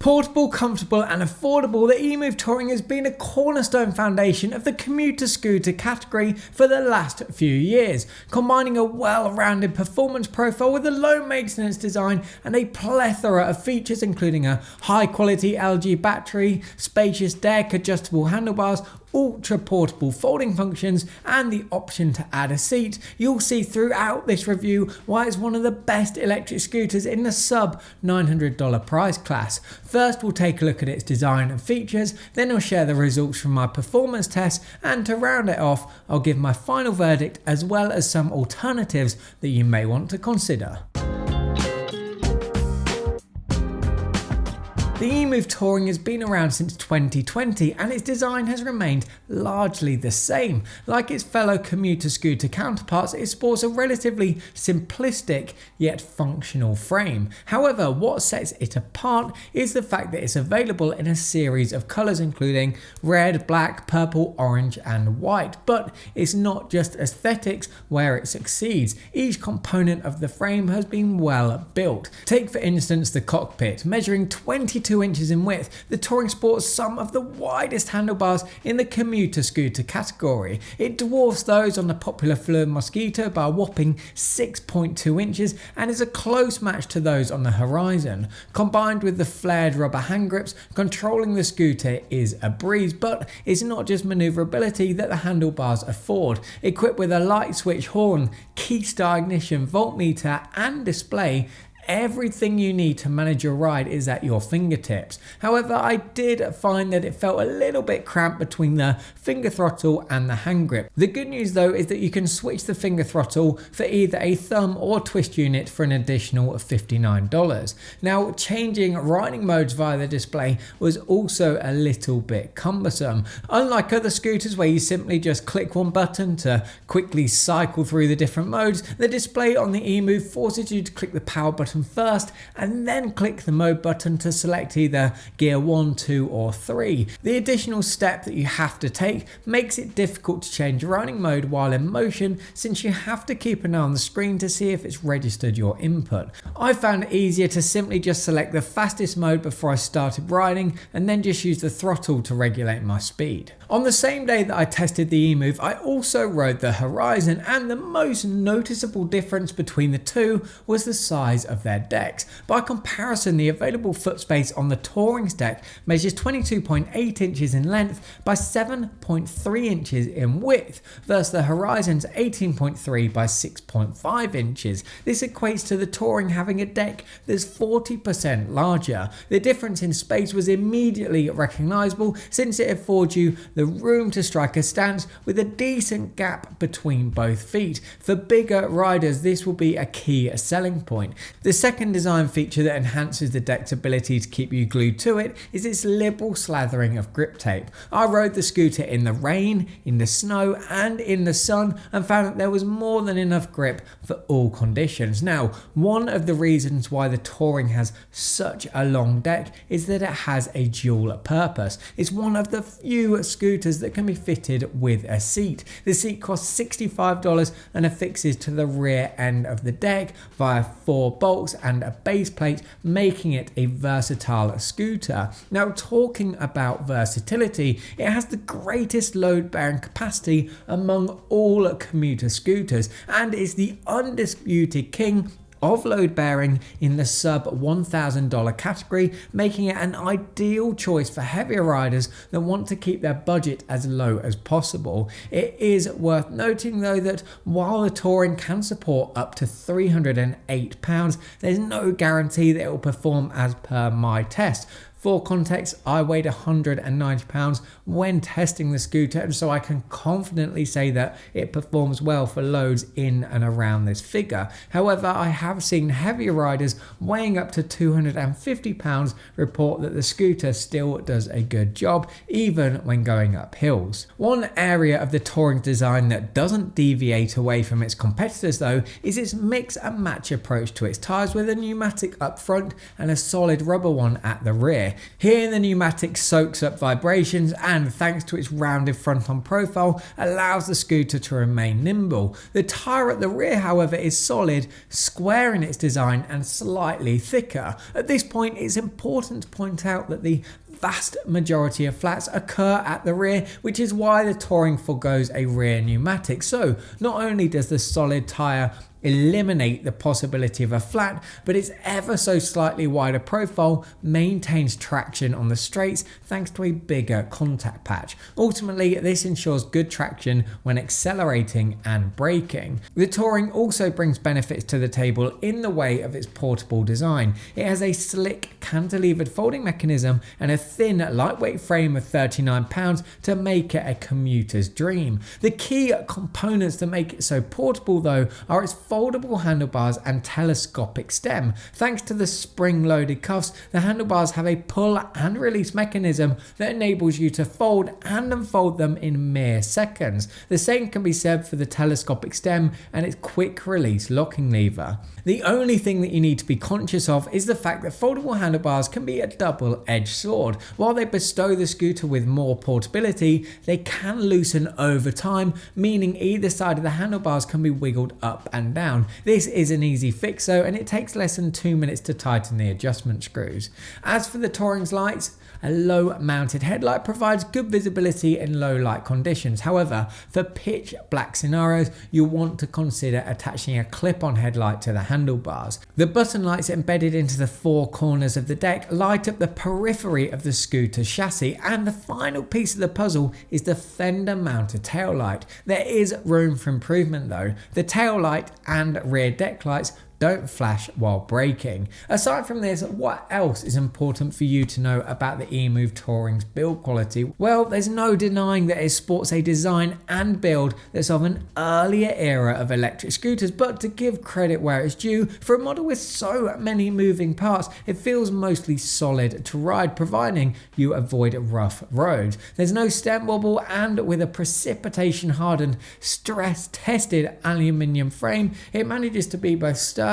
Portable, comfortable and affordable, the EMOVE Touring has been a cornerstone foundation of the commuter scooter category for the last few years, combining a well-rounded performance profile with a low-maintenance design and a plethora of features including a high-quality LG battery, spacious deck, adjustable handlebars, ultra portable folding functions and the option to add a seat. You'll see throughout this review why it's one of the best electric scooters in the sub $900 price class. First we'll take a look at its design and features, then I'll share the results from my performance tests, and to round it off I'll give my final verdict as well as some alternatives that you may want to consider. The EMOVE Touring has been around since 2020 and its design has remained largely the same. Like its fellow commuter scooter counterparts, it sports a relatively simplistic yet functional frame. However, what sets it apart is the fact that it's available in a series of colours including red, black, purple, orange and white. But it's not just aesthetics where it succeeds. Each component of the frame has been well built. Take for instance the cockpit. Measuring 22 inches in width, the Touring sports some of the widest handlebars in the commuter scooter category. It dwarfs those on the popular Fluid Mosquito by a whopping 6.2 inches and is a close match to those on the Horizon. Combined with the flared rubber hand grips, controlling the scooter is a breeze, but it's not just manoeuvrability that the handlebars afford. Equipped with a light switch horn, key start ignition, voltmeter and display, everything you need to manage your ride is at your fingertips. However, I did find that it felt a little bit cramped between the finger throttle and the hand grip. The good news though is that you can switch the finger throttle for either a thumb or twist unit for an additional $59. Now, changing riding modes via the display was also a little bit cumbersome. Unlike other scooters where you simply just click one button to quickly cycle through the different modes, the display on the EMOVE forces you to click the power button first and then click the mode button to select either gear 1, 2 or 3. The additional step that you have to take makes it difficult to change riding mode while in motion, since you have to keep an eye on the screen to see if it's registered your input. I found it easier to simply just select the fastest mode before I started riding and then just use the throttle to regulate my speed. On the same day that I tested the EMOVE, I also rode the Horizon, and the most noticeable difference between the two was the size of their decks. By comparison, the available foot space on the Touring's deck measures 22.8 inches in length by 7.3 inches in width versus the Horizon's 18.3 by 6.5 inches. This equates to the Touring having a deck that's 40% larger. The difference in space was immediately recognisable since it affords you the room to strike a stance with a decent gap between both feet. For bigger riders, this will be a key selling point. The second design feature that enhances the deck's ability to keep you glued to it is its liberal slathering of grip tape. I rode the scooter in the rain, in the snow and in the sun and found that there was more than enough grip for all conditions. Now, one of the reasons why the Touring has such a long deck is that it has a dual purpose. It's one of the few scooters that can be fitted with a seat. The seat costs $65 and affixes to the rear end of the deck via 4 bolts and a base plate, making it a versatile scooter. Now, talking about versatility, it has the greatest load bearing capacity among all commuter scooters and is the undisputed king of load bearing in the sub $1,000 category, making it an ideal choice for heavier riders that want to keep their budget as low as possible. It is worth noting though that while the Touring can support up to 308 pounds, there's no guarantee that it will perform as per my test. For context, I weighed 190 pounds when testing the scooter, and so I can confidently say that it performs well for loads in and around this figure. However, I have seen heavier riders weighing up to 250 pounds report that the scooter still does a good job, even when going up hills. One area of the Touring design that doesn't deviate away from its competitors though is its mix and match approach to its tyres, with a pneumatic up front and a solid rubber one at the rear. Here the pneumatic soaks up vibrations and, thanks to its rounded front-on profile, allows the scooter to remain nimble. The tyre at the rear, however, is solid, square square in its design and slightly thicker. At this point, it's important to point out that the vast majority of flats occur at the rear, which is why the Touring forgoes a rear pneumatic. So not only does the solid tyre eliminate the possibility of a flat, but its ever so slightly wider profile maintains traction on the straights thanks to a bigger contact patch. Ultimately, this ensures good traction when accelerating and braking. The Touring also brings benefits to the table in the way of its portable design. It has a slick cantilevered folding mechanism and a thin lightweight frame of 39 pounds to make it a commuter's dream. The key components that make it so portable though are its foldable handlebars and telescopic stem. Thanks to the spring-loaded cuffs, the handlebars have a pull and release mechanism that enables you to fold and unfold them in mere seconds. The same can be said for the telescopic stem and its quick release locking lever. The only thing that you need to be conscious of is the fact that foldable handlebars can be a double-edged sword. While they bestow the scooter with more portability, they can loosen over time, meaning either side of the handlebars can be wiggled up and down. This is an easy fix though, and it takes less than 2 minutes to tighten the adjustment screws. As for the Touring's lights, a low mounted headlight provides good visibility in low light conditions. However, for pitch black scenarios, you'll want to consider attaching a clip-on headlight to the handlebars. The button lights embedded into the four corners of the deck light up the periphery of the scooter's chassis, and the final piece of the puzzle is the fender mounted tail light. There is room for improvement though. The tail light and rear deck lights don't flash while braking. Aside from this, what else is important for you to know about the EMOVE Touring's build quality? Well, there's no denying that it sports a design and build that's of an earlier era of electric scooters, but to give credit where it's due, for a model with so many moving parts, it feels mostly solid to ride, providing you avoid rough roads. There's no stem wobble, and with a precipitation hardened, stress tested aluminium frame, it manages to be both sturdy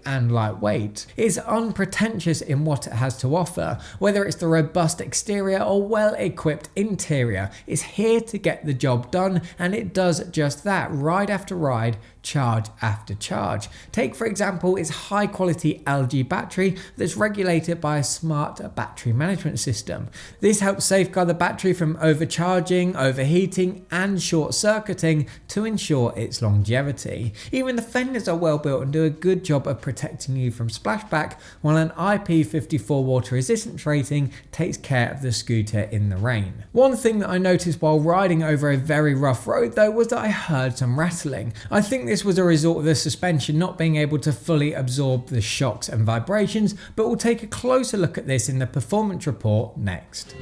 and lightweight. It's unpretentious in what it has to offer, whether it's the robust exterior or well-equipped interior. It's here to get the job done, and it does just that, ride after ride, charge after charge. Take for example its high quality LG battery that's regulated by a smart battery management system. This helps safeguard the battery from overcharging, overheating and short circuiting to ensure its longevity. Even the fenders are well built and do a good job of protecting you from splashback, while an IP54 water resistance rating takes care of the scooter in the rain. One thing that I noticed while riding over a very rough road though was that I heard some rattling. I think this was a result of the suspension not being able to fully absorb the shocks and vibrations, but we'll take a closer look at this in the performance report next.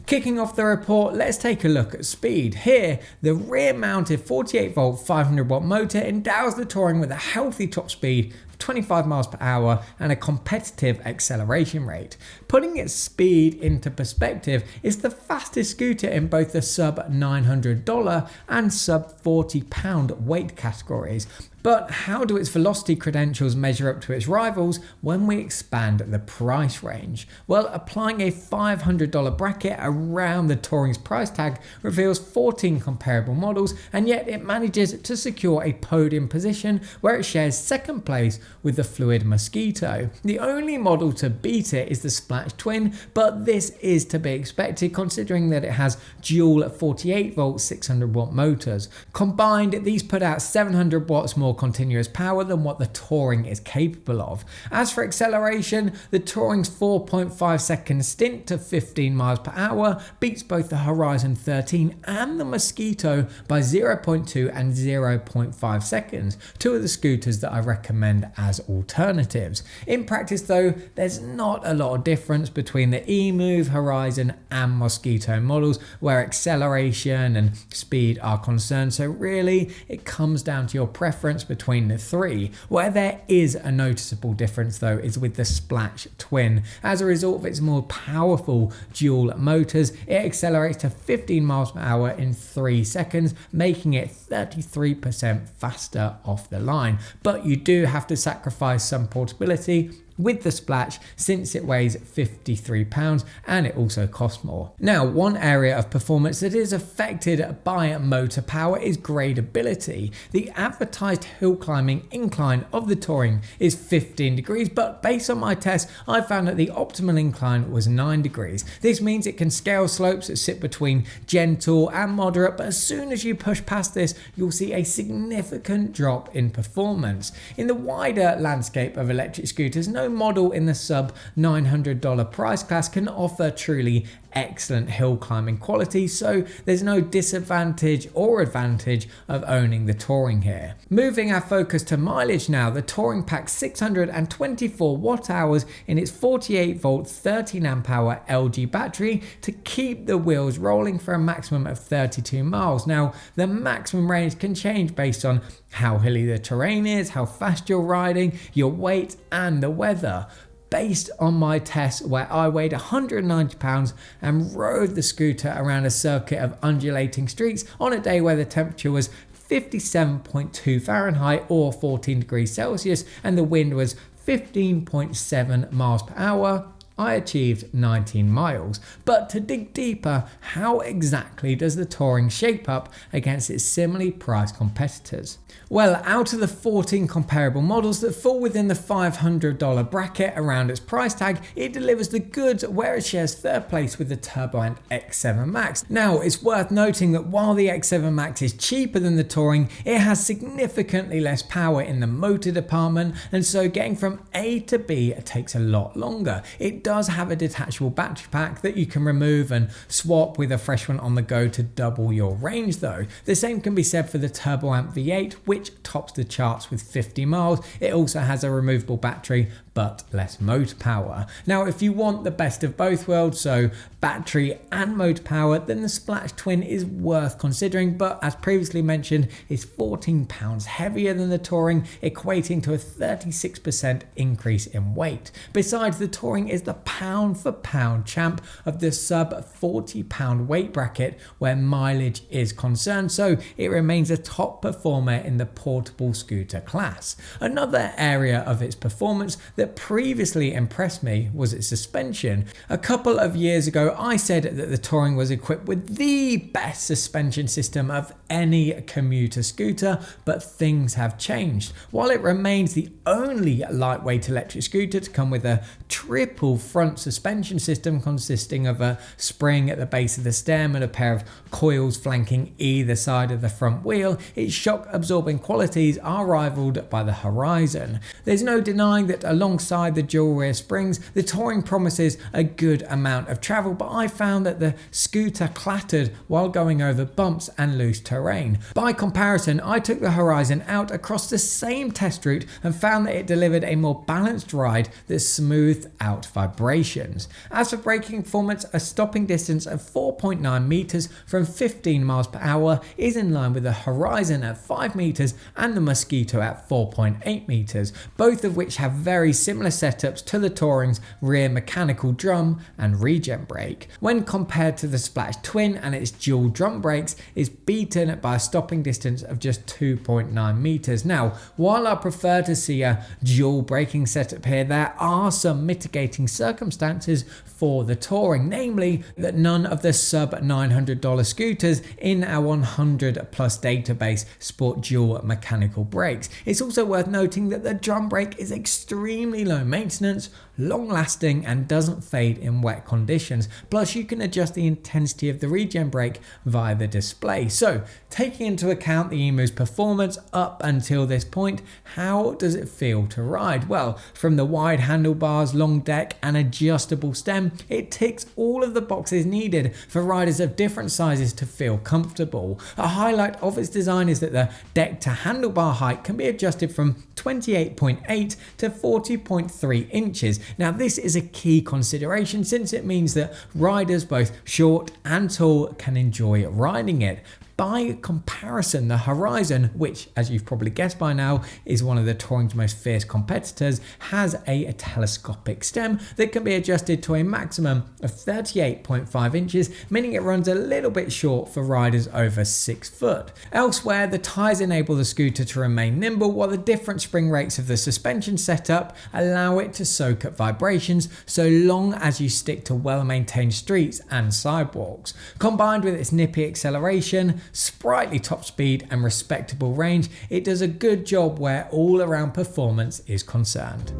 Kicking off the report, let's take a look at speed. Here, the rear-mounted 48-volt 500-watt motor endows the Touring with a healthy top speed of 25 miles per hour and a competitive acceleration rate. Putting its speed into perspective, it's the fastest scooter in both the sub $900 and sub £40 weight categories. But how do its velocity credentials measure up to its rivals when we expand the price range? Well, applying a $500 bracket around the Touring's price tag reveals 14 comparable models, and yet it manages to secure a podium position where it shares second place with the fluid Mosquito. The only model to beat it is the SPLACH Twin, but this is to be expected considering that it has dual 48-volt 600-watt motors. Combined, these put out 700 watts more continuous power than what the Touring is capable of. As for acceleration, the Touring's 4.5 second stint to 15 miles per hour beats both the Horizon 13 and the Mosquito by 0.2 and 0.5 seconds, two of the scooters that I recommend as alternatives. In practice though, there's not a lot of difference between the EMOVE, Horizon and Mosquito models where acceleration and speed are concerned, so really it comes down to your preference between the three. Where there is a noticeable difference though is with the SPLACH Twin. As a result of its more powerful dual motors, it accelerates to 15 miles per hour in 3 seconds, making it 33% faster off the line. But you do have to sacrifice some portability with the Splash since it weighs 53 pounds and it also costs more. Now, one area of performance that is affected by motor power is gradability. The advertised hill climbing incline of the Touring is 15 degrees, but based on my test, I found that the optimal incline was 9 degrees. This means it can scale slopes that sit between gentle and moderate, but as soon as you push past this, you'll see a significant drop in performance. In the wider landscape of electric scooters, no model in the sub $900 price class can offer truly excellent hill climbing quality, so there's no disadvantage or advantage of owning the Touring here. Moving our focus to mileage now, the Touring packs 624 watt hours in its 48 volt 13 amp hour LG battery to keep the wheels rolling for a maximum of 32 miles. Now, the maximum range can change based on how hilly the terrain is, how fast you're riding, your weight and the weather. Based on my test where I weighed 190 pounds and rode the scooter around a circuit of undulating streets on a day where the temperature was 57.2 Fahrenheit or 14 degrees Celsius and the wind was 15.7 miles per hour, I achieved 19 miles. But to dig deeper, how exactly does the Touring shape up against its similarly priced competitors? Well, out of the 14 comparable models that fall within the $500 bracket around its price tag, it delivers the goods where it shares third place with the Turboant X7 Max. Now, it's worth noting that while the X7 Max is cheaper than the Touring, it has significantly less power in the motor department, and so getting from A to B takes a lot longer. It does have a detachable battery pack that you can remove and swap with a fresh one on the go to double your range though. The same can be said for the Turboant V8, which tops the charts with 50 miles. It also has a removable battery but less motor power. Now, if you want the best of both worlds, so battery and motor power, then the SPLACH Twin is worth considering, but as previously mentioned, is 14 pounds heavier than the Touring, equating to a 36% increase in weight. Besides, the Touring is the pound for pound champ of the sub 40 pound weight bracket where mileage is concerned, so it remains a top performer in the portable scooter class. Another area of its performance that previously impressed me was its suspension. A couple of years ago, I said that the Touring was equipped with the best suspension system of any commuter scooter, but things have changed. While it remains the only lightweight electric scooter to come with a triple front suspension system consisting of a spring at the base of the stem and a pair of coils flanking either side of the front wheel, its shock absorbing qualities are rivaled by the Horizon. There's no denying that alongside the dual rear springs, the Touring promises a good amount of travel, but I found that the scooter clattered while going over bumps and loose terrain. By comparison, I took the Horizon out across the same test route and found that it delivered a more balanced ride that smoothed out vibrations. As for braking performance, a stopping distance of 4.9 meters from 15 miles per hour is in line with the Horizon at 5 meters and the Mosquito at 4.8 meters, both of which have very similar setups to the Touring's rear mechanical drum and regen brake. When compared to the SPLACH Twin and its dual drum brakes, is beaten by a stopping distance of just 2.9 meters. Now, while I prefer to see a dual braking setup here, there are some mitigating circumstances for the Touring, namely that none of the sub $900 scooters in our 100 plus database sport dual mechanical brakes. It's also worth noting that the drum brake is extremely low maintenance, long lasting and doesn't fade in wet conditions. Plus, you can adjust the intensity of the regen brake via the display. So, taking into account the emu's performance up until this point, how does it feel to ride? Well, from the wide handlebars, long deck and adjustable stem, it ticks all of the boxes needed for riders of different sizes to feel comfortable. A highlight of its design is that the deck to handlebar height can be adjusted from 28.8 to 40.3 inches. Now, this is a key consideration since it means that riders both short and tall can enjoy riding it. By comparison, the Horizon, which as you've probably guessed by now is one of the Touring's most fierce competitors, has a telescopic stem that can be adjusted to a maximum of 38.5 inches, meaning it runs a little bit short for riders over 6 foot. Elsewhere, the tyres enable the scooter to remain nimble, while the different spring rates of the suspension setup allow it to soak up vibrations so long as you stick to well-maintained streets and sidewalks. Combined with its nippy acceleration, sprightly top speed and respectable range, it does a good job where all-around performance is concerned.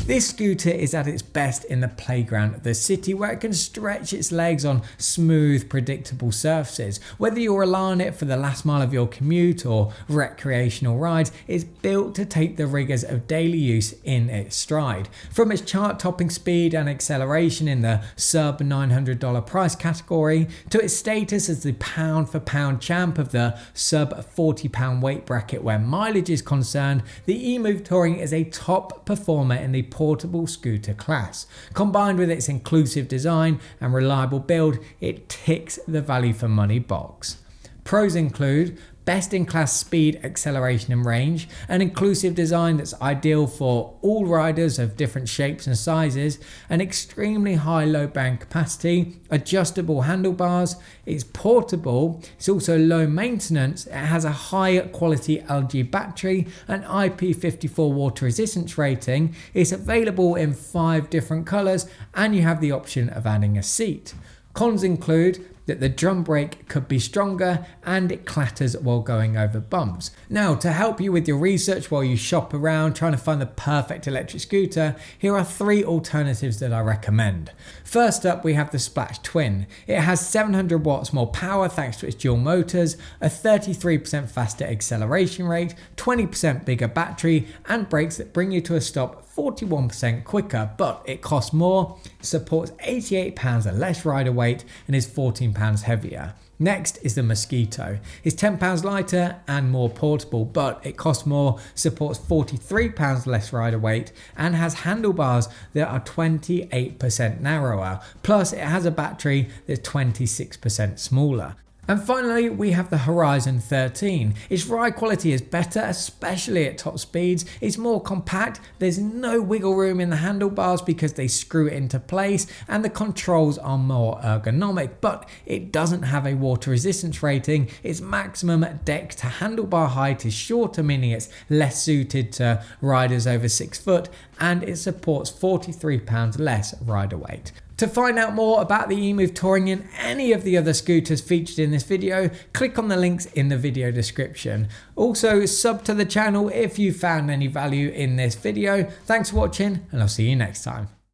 This scooter is at its best in the playground of the city, where it can stretch its legs on smooth, predictable surfaces. Whether you rely on it for the last mile of your commute or recreational rides, it's built to take the rigours of daily use in its stride. From its chart-topping speed and acceleration in the sub $900 price category, to its status as the pound-for-pound champ of the sub £40 weight bracket where mileage is concerned, the EMOVE Touring is a top performer in the portable scooter class. Combined with its inclusive design and reliable build, it ticks the value for money box. Pros include best-in-class speed, acceleration and range, an inclusive design that's ideal for all riders of different shapes and sizes, an extremely high load bearing capacity, adjustable handlebars, it's portable, it's also low maintenance, it has a high quality LG battery, an IP54 water resistance rating, it's available in 5 different colours, and you have the option of adding a seat. Cons include that the drum brake could be stronger and it clatters while going over bumps. Now, to help you with your research while you shop around trying to find the perfect electric scooter, here are 3 alternatives that I recommend. First up, we have the SPLACH Twin. It has 700 watts more power thanks to its dual motors, a 33% faster acceleration rate, 20% bigger battery, and brakes that bring you to a stop 41% quicker, but it costs more, supports 88 pounds less rider weight, and is 14 pounds heavier. Next is the Mosquito. It's 10 pounds lighter and more portable, but it costs more, supports 43 pounds less rider weight, and has handlebars that are 28% narrower. Plus, it has a battery that's 26% smaller. And finally, we have the Horizon 13. Its ride quality is better, especially at top speeds. It's more compact, there's no wiggle room in the handlebars because they screw it into place, and the controls are more ergonomic, but it doesn't have a water resistance rating. Its maximum deck to handlebar height is shorter, meaning it's less suited to riders over 6 foot, and it supports 43 pounds less rider weight. To find out more about the EMOVE Touring and any of the other scooters featured in this video, click on the links in the video description. Also, sub to the channel if you found any value in this video. Thanks for watching, and I'll see you next time.